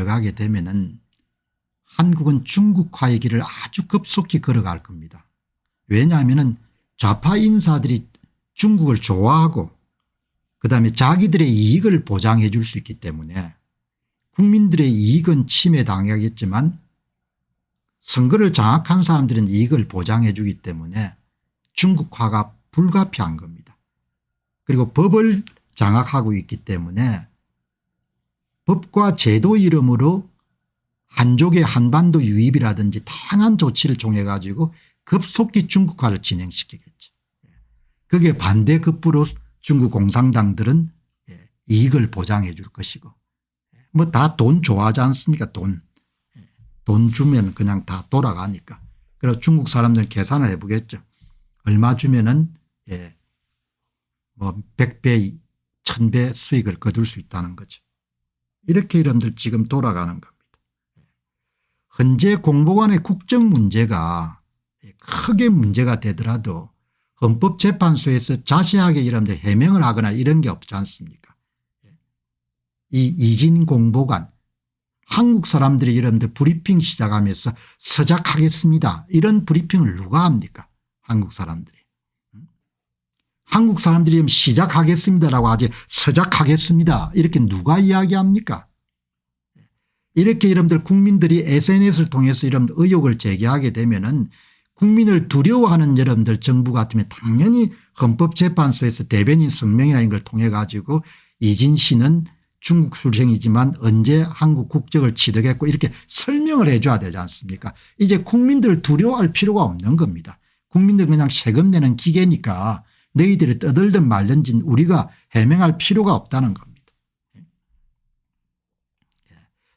들어가게 되면은 한국은 중국화의 길을 아주 급속히 걸어갈 겁니다. 왜냐하면 좌파 인사들이 중국을 좋아하고 그다음에 자기들의 이익을 보장해 줄 수 있기 때문에 국민들의 이익은 침해당하겠지만 선거를 장악한 사람들은 이익을 보장해 주기 때문에 중국화가 불가피한 겁니다. 그리고 법을 장악하고 있기 때문에 법과 제도 이름으로 한족의 한반도 유입이라든지 다양한 조치를 통해 가지고 급속히 중국화를 진행시키겠죠. 그게 반대급부로 중국 공산당들은 이익을 보장해 줄 것이고 뭐 다 돈 좋아하지 않습니까? 돈 주면 그냥 다 돌아가니까. 그래서 중국 사람들은 계산을 해보겠죠. 얼마 주면은 뭐 100배 1000배 수익을 거둘 수 있다는 거죠. 이렇게 여러분들 지금 돌아가는 겁니다. 현재 공보관의 국정 문제가 크게 문제가 되더라도 헌법재판소에서 자세하게 여러분들 해명을 하거나 이런 게 없지 않습니까? 이 이진 공보관 한국 사람들이 여러분들 브리핑 시작하면서 서작하겠습니다. 이런 브리핑을 누가 합니까? 한국 사람들이. 한국 사람들이 시작하겠습니다라고 하지 서작하겠습니다. 이렇게 누가 이야기합니까? 이렇게 여러분들 국민들이 SNS를 통해서 여러분들 의혹을 제기하게 되면은 국민을 두려워하는 여러분들 정부 같으면 당연히 헌법재판소에서 대변인 성명이라는 걸 통해 가지고 이진 씨는 중국 출생이지만 언제 한국 국적을 취득했고 이렇게 설명을 해 줘야 되지 않습니까? 이제 국민들을 두려워할 필요가 없는 겁니다. 국민들은 그냥 세금 내는 기계니까 너희들이 떠들든 말든지 우리가 해명할 필요가 없다는 겁니다.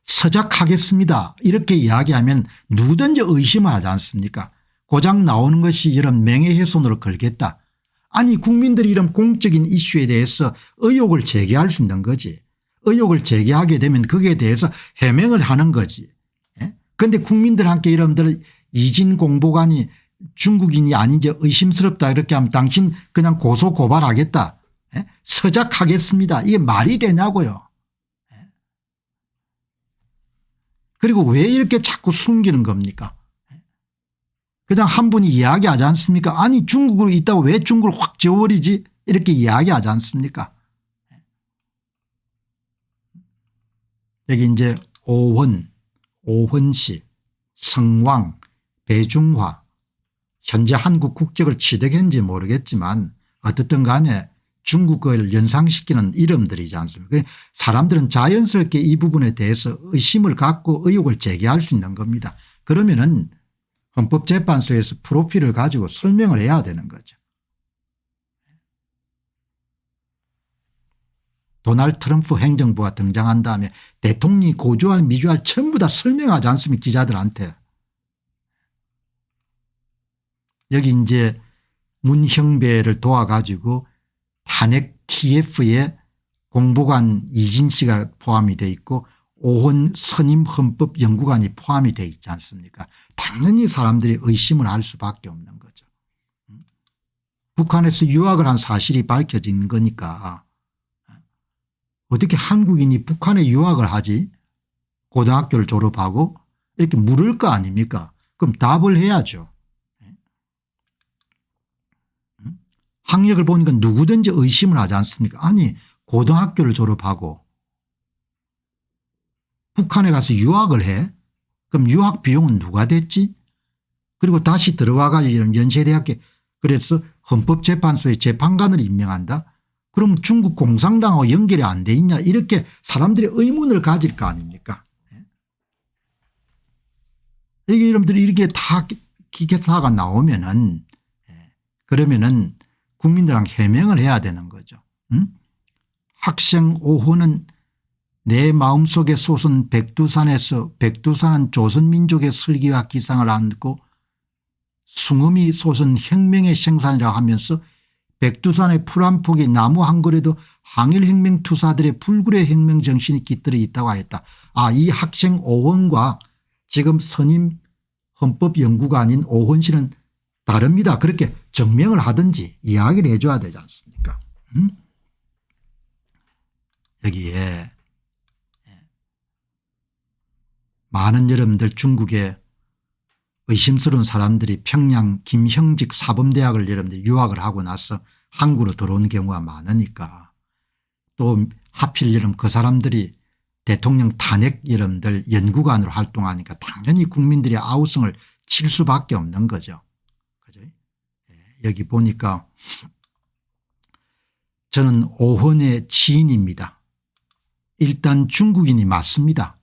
서작하겠습니다. 이렇게 이야기하면 누구든지 의심을 하지 않습니까? 고작 나오는 것이 이런 명예훼손으로 걸겠다. 아니 국민들이 이런 공적인 이슈에 대해서 의혹을 제기할 수 있는 거지. 의혹을 제기하게 되면 거기에 대해서 해명을 하는 거지. 그런데 국민들한테 여러분들 이진 공보관이 중국인이 아닌지 의심스럽다 이렇게 하면 당신 그냥 고소 고발하겠다. 서작하겠습니다. 이게 말이 되냐고요. 그리고 왜 이렇게 자꾸 숨기는 겁니까? 그냥 한 분이 이야기하지 않습니까? 아니 중국으로 있다고 왜 중국을 확 지워버리지 이렇게 이야기하지 않습니까? 여기 이제 오헌시, 성왕, 배중화 현재 한국 국적을 취득했는지 모르겠지만 어떻든 간에 중국을 연상시키는 이름들이지 않습니까? 사람들은 자연스럽게 이 부분에 대해서 의심을 갖고 의혹을 제기할 수 있는 겁니다. 그러면은 헌법재판소에서 프로필을 가지고 설명을 해야 되는 거죠. 도널드 트럼프 행정부가 등장한 다음에 대통령이 고조할 미주할 전부 다 설명하지 않습니까? 기자들한테. 여기 이제 문형배를 도와가지고 탄핵 TF에 공보관 이진 씨가 포함이 돼 있고 오헌 선임헌법연구관이 포함이 돼 있지 않습니까? 당연히 사람들이 의심을 할 수밖에 없는 거죠. 북한에서 유학을 한 사실이 밝혀진 거니까 어떻게 한국인이 북한에 유학을 하지? 고등학교를 졸업하고 이렇게 물을 거 아닙니까? 그럼 답을 해야죠. 학력을 보니까 누구든지 의심을 하지 않습니까? 아니 고등학교를 졸업하고 북한에 가서 유학을 해? 그럼 유학 비용은 누가 댔지? 그리고 다시 들어와 가지고 연세대학교 그래서 헌법재판소에 재판관을 임명한다? 그럼 중국 공산당하고 연결이 안 돼 있냐 이렇게 사람들이 의문을 가질 거 아닙니까? 이게 여러분들이 이렇게 다 기계사가 나오면은 그러면은 국민들한테 해명을 해야 되는 거죠. 학생 오호는 내 마음속에 솟은 백두산에서 백두산은 조선민족의 슬기와 기상을 안고 숭음이 솟은 혁명의 생산이라 하면서 백두산의 풀 한 폭이 나무 한 그루에도 항일혁명 투사들의 불굴의 혁명 정신이 깃들어 있다고 하였다. 아, 이 학생 오헌과 지금 선임 헌법연구관인 오헌 씨는 다릅니다. 그렇게 증명을 하든지 이야기를 해 줘야 되지 않습니까? 여기에 많은 여러분들 중국에 의심스러운 사람들이 평양 김형직 사범대학을 여러분들이 유학을 하고 나서 한국으로 들어오는 경우가 많으니까 또 하필 여러분 그 사람들이 대통령 탄핵 여러분들 연구관으로 활동하니까 당연히 국민들의 아우성을 칠 수밖에 없는 거죠. 그죠? 여기 보니까 저는 오헌의 지인입니다. 일단 중국인이 맞습니다.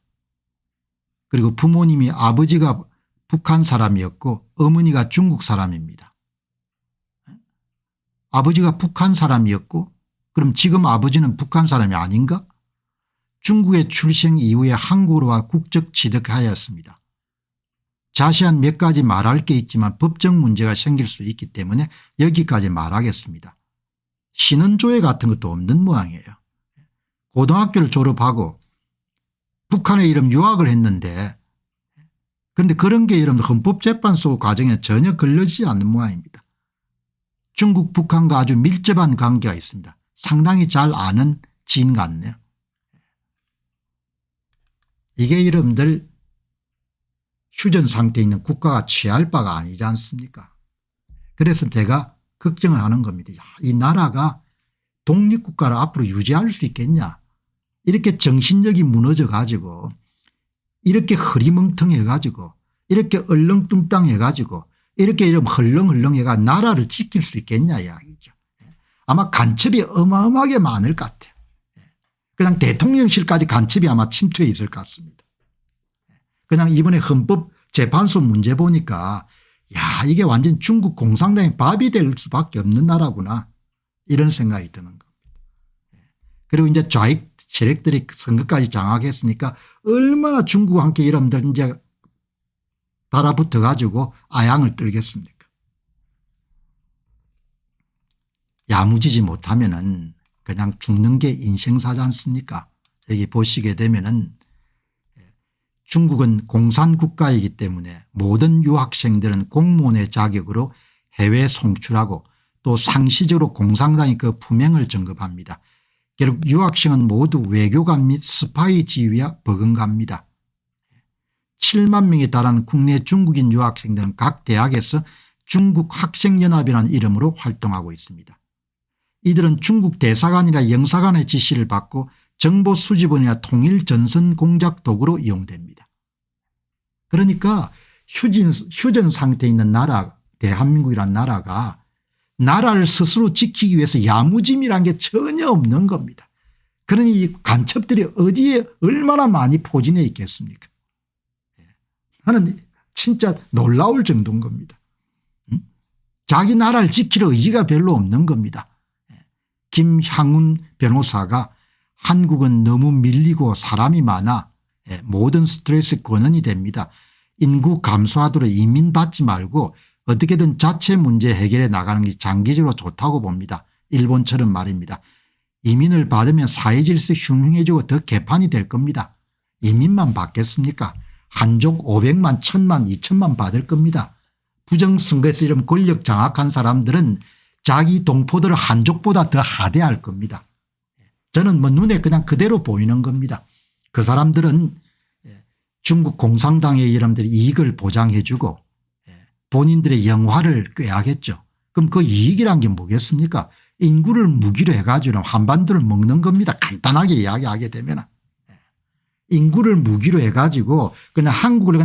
그리고 부모님이 아버지가 북한 사람이었고 어머니가 중국 사람입니다. 아버지가 북한 사람이었고 그럼 지금 아버지는 북한 사람이 아닌가? 중국의 출생 이후에 한국으로 와 국적 취득하였습니다. 자세한 몇 가지 말할 게 있지만 법적 문제가 생길 수 있기 때문에 여기까지 말하겠습니다. 신원조회 같은 것도 없는 모양이에요. 고등학교를 졸업하고 북한에 이름 유학을 했는데 그런데 그런 게 여러분들 헌법재판소 과정에 전혀 걸려지지 않는 모양입니다. 중국 북한과 아주 밀접한 관계가 있습니다. 상당히 잘 아는 지인 같네요. 이게 여러분들 휴전 상태에 있는 국가가 취할 바가 아니지 않습니까? 그래서 제가 걱정을 하는 겁니다. 야, 이 나라가 독립국가를 앞으로 유지할 수 있겠냐. 이렇게 정신력이 무너져 가지고 이렇게 흐리멍텅해 가지고 이렇게 얼렁뚱땅해 가지고 이렇게 이런 헐렁헐렁해 가지고 나라를 지킬 수 있겠냐 이야기죠. 아마 간첩이 어마어마하게 많을 것 같아요. 그냥 대통령실까지 간첩이 아마 침투해 있을 것 같습니다. 그냥 이번에 헌법재판소 문제 보니까 야 이게 완전 중국 공산당의 밥이 될 수밖에 없는 나라구나 이런 생각이 드는 겁니다. 그리고 이제 좌익 세력들이 선거까지 장악했으니까 얼마나 중국과 함께 여러분들 이제 달아붙어 가지고 아양을 떨겠습니까? 야무지지 못하면은 그냥 죽는 게 인생사지 않습니까? 여기 보시게 되면은 중국은 공산국가이기 때문에 모든 유학생들은 공무원의 자격으로 해외 송출하고 또 상시적으로 공산당이 그 품행을 점검합니다. 결국 유학생은 모두 외교관 및 스파이 지위와 버금갑니다. 7만 명에 달하는 국내 중국인 유학생들은 각 대학에서 중국 학생연합이라는 이름으로 활동하고 있습니다. 이들은 중국 대사관이나 영사관의 지시를 받고 정보 수집원이나 통일 전선 공작 도구로 이용됩니다. 그러니까 휴전 상태에 있는 나라 대한민국이라는 나라가 나라를 스스로 지키기 위해서 야무짐이란 게 전혀 없는 겁니다. 그러니 이 간첩들이 어디에 얼마나 많이 포진해 있겠습니까? 나는 진짜 놀라울 정도인 겁니다. 자기 나라를 지킬 의지가 별로 없는 겁니다. 김향훈 변호사가 한국은 너무 밀리고 사람이 많아 모든 스트레스 근원이 됩니다. 인구 감소하도록 이민 받지 말고 어떻게든 자체 문제 해결해 나가는 게 장기적으로 좋다고 봅니다. 일본처럼 말입니다. 이민을 받으면 사회질서 흉흉해지고 더 개판이 될 겁니다. 이민만 받겠습니까? 한족 500만 1000만 2000만 받을 겁니다. 부정선거에서 이런 권력 장악한 사람들은 자기 동포들을 한족보다 더 하대할 겁니다. 저는 뭐 눈에 그냥 그대로 보이는 겁니다. 그 사람들은 중국 공산당의 여러분들이 이익을 보장해 주고 본인들의 영화를 꾀하겠죠. 그럼 그 이익이란 게 뭐겠습니까? 인구를 무기로 해가지고 한반도를 먹는 겁니다. 간단하게 이야기하게 되면. 인구를 무기로 해가지고 그냥 한국을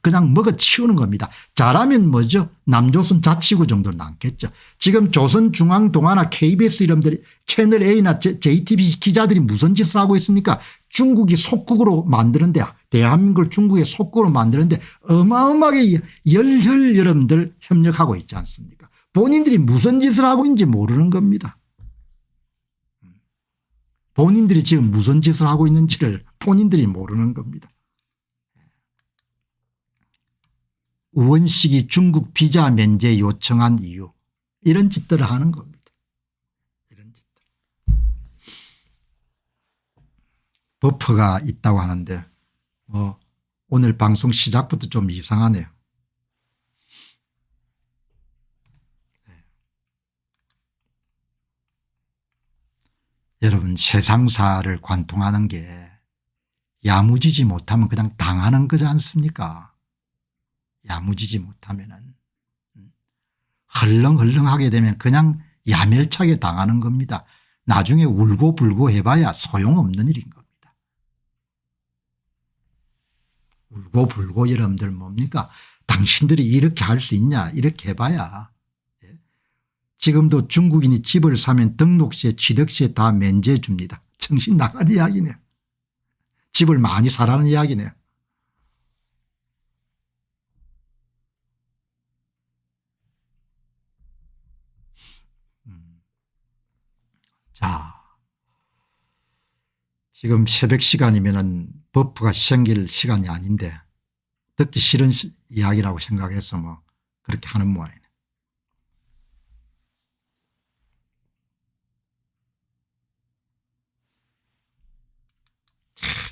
그냥 먹어치우는 겁니다. 잘하면 뭐죠? 남조선 자치구 정도는 남겠죠. 지금 조선중앙동아나 KBS 이름들이 채널 A나 JTBC 기자들이 무슨 짓을 하고 있습니까? 중국이 속국으로 만드는데 대한민국을 중국의 속국으로 만드는데 어마어마하게 열혈 여러분들 협력하고 있지 않습니까? 본인들이 무슨 짓을 하고 있는지 모르는 겁니다. 본인들이 지금 무슨 짓을 하고 있는지를 본인들이 모르는 겁니다. 우원식이 중국 비자 면제 요청한 이유 이런 짓들을 하는 겁니다. 이런 짓들. 버퍼가 있다고 하는데 오늘 방송 시작부터 좀 이상하네요. 여러분 세상사를 관통하는 게 야무지지 못하면 그냥 당하는 거지 않습니까? 야무지지 못하면은 헐렁헐렁하게 되면 그냥 야멸차게 당하는 겁니다. 나중에 울고 불고 해봐야 소용없는 일인 겁니다. 울고 불고 여러분들 뭡니까? 당신들이 이렇게 할 수 있냐 이렇게 해봐야. 지금도 중국인이 집을 사면 등록세 취득세 다 면제해 줍니다. 정신 나간 이야기네요. 집을 많이 사라는 이야기네요. 자, 지금 새벽 시간이면은 버프가 생길 시간이 아닌데 듣기 싫은 이야기라고 생각해서 뭐 그렇게 하는 모양이네.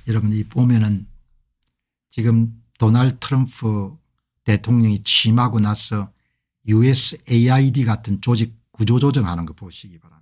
여러분이 보면은 지금 도널드 트럼프 대통령이 취임하고 나서 USAID 같은 조직 구조조정하는 거 보시기 바랍니다.